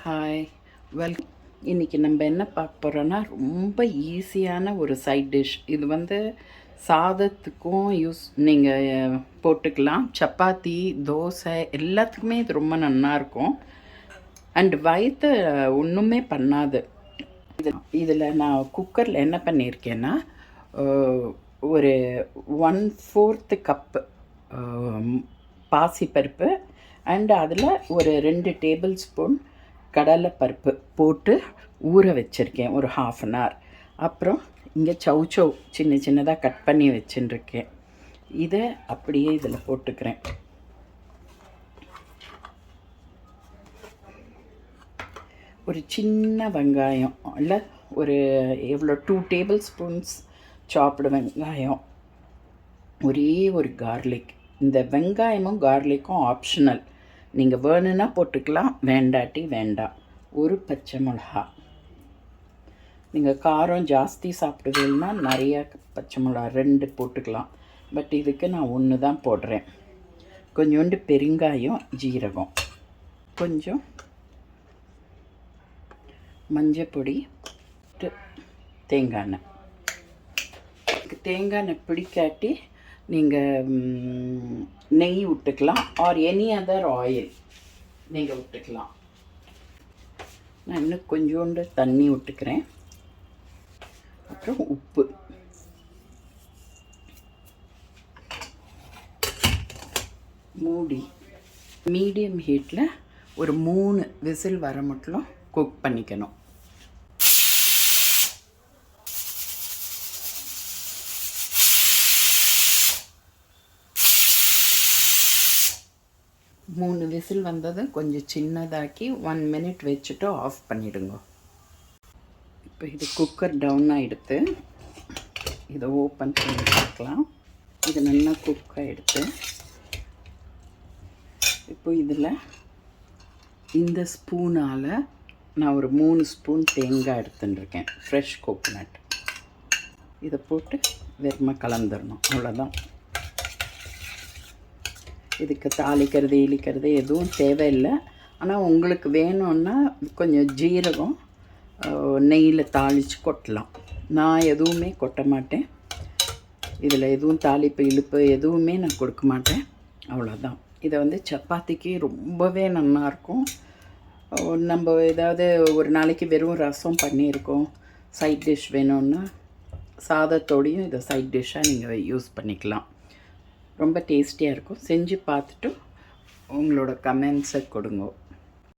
Hi well இன்றைக்கி நம்ம என்ன பார்க்க போகிறோன்னா ரொம்ப ஈஸியான ஒரு சைட் டிஷ். இது சாதத்துக்கும் நீங்கள் போட்டுக்கலாம். சப்பாத்தி, தோசை எல்லாத்துக்குமே இது ரொம்ப நல்லாயிருக்கும். அண்டு வயிற்று ஒன்றுமே பண்ணாது. இதில் நான் குக்கரில் என்ன பண்ணியிருக்கேன்னா ஒரு 1/4 கப்பு பாசிப்பருப்பு அண்டு அதில் ஒரு 2 டேபிள் ஸ்பூன் கடலைப்பருப்பு போட்டு ஊற வச்சுருக்கேன் ஒரு 1/2 அன் ஹவர். அப்புறம் இங்கே சௌச்சௌ சின்ன சின்னதாக கட் பண்ணி வச்சுருக்கேன். இதை அப்படியே இதில் போட்டுக்கிறேன். ஒரு சின்ன வெங்காயம் இல்லை ஒரு எவ்வளோ 2 டேபிள் ஸ்பூன்ஸ் சாப்பிடு வெங்காயம், ஒரே ஒரு கார்லிக். இந்த வெங்காயமும் கார்லிக்கும் ஆப்ஷனல், நீங்கள் வேணுன்னா போட்டுக்கலாம், வேண்டாட்டி வேண்டாம். ஒரு பச்சை மிளகா, நீங்கள் காரம் ஜாஸ்தி சாப்பிடுவீங்கன்னா நிறைய பச்சை மிளகா 2 போட்டுக்கலாம். பட் இதுக்கு நான் 1 தான் போடுறேன். கொஞ்சோண்டு பெருங்காயம், ஜீரகம், கொஞ்சம் மஞ்சள் பொடி, தேங்காய் எண்ணெய். தேங்காய் எண்ணெய் பிடிக்காட்டி நீங்கள் நெய் விட்டுக்கலாம், ஆர் எனி அதர் ஆயில் நீங்கள் விட்டுக்கலாம். நான் இன்னும் கொஞ்சோண்டு தண்ணி விட்டுக்கிறேன். அப்புறம் உப்பு, மூடி மீடியம் ஹீட்டில் ஒரு 3 விசில் வர மட்டும் குக் பண்ணிக்கணும். மூணு விசில் வந்தது கொஞ்சம் சின்னதாக்கி 1 மினிட் வச்சுட்டு ஆஃப் பண்ணிவிடுங்க. இப்போ இது குக்கர் டவுன் ஆகிடுத்து. இதை ஓப்பன் பண்ணி பார்க்கலாம். இது நல்லா குக் ஆகிடுத்து. இப்போ இதில் இந்த ஸ்பூனால் நான் ஒரு 3 ஸ்பூன் தேங்காய் எடுத்துட்டுருக்கேன், ஃப்ரெஷ் கோகோனட். இதை போட்டு வெறுமை கலந்துடணும், அவ்வளோதான். இதுக்கு தாளிக்கிறது இழிக்கிறது எதுவும் தேவையில்லை. ஆனால் உங்களுக்கு வேணும்னா கொஞ்சம் ஜீரகம் நெய்யில் தாளித்து கொட்டலாம். நான் எதுவுமே கொட்ட மாட்டேன். இதில் எதுவும் தாளிப்பு இழுப்பு எதுவுமே நான் கொடுக்க மாட்டேன், அவ்வளோதான். இதை சப்பாத்திக்கு ரொம்பவே நல்லாயிருக்கும். நம்ம ஏதாவது ஒரு நாளைக்கு வெறும் ரசம் பண்ணியிருக்கோம், சைட் டிஷ் வேணும்னா சாதத்தோடையும் இதை சைட் டிஷ்ஷாக நீங்கள் யூஸ் பண்ணிக்கலாம். ரொம்ப டேஸ்டியாக இருக்கும். செஞ்சு பார்த்துட்டு உங்களோட கமெண்ட்ஸை கொடுங்க.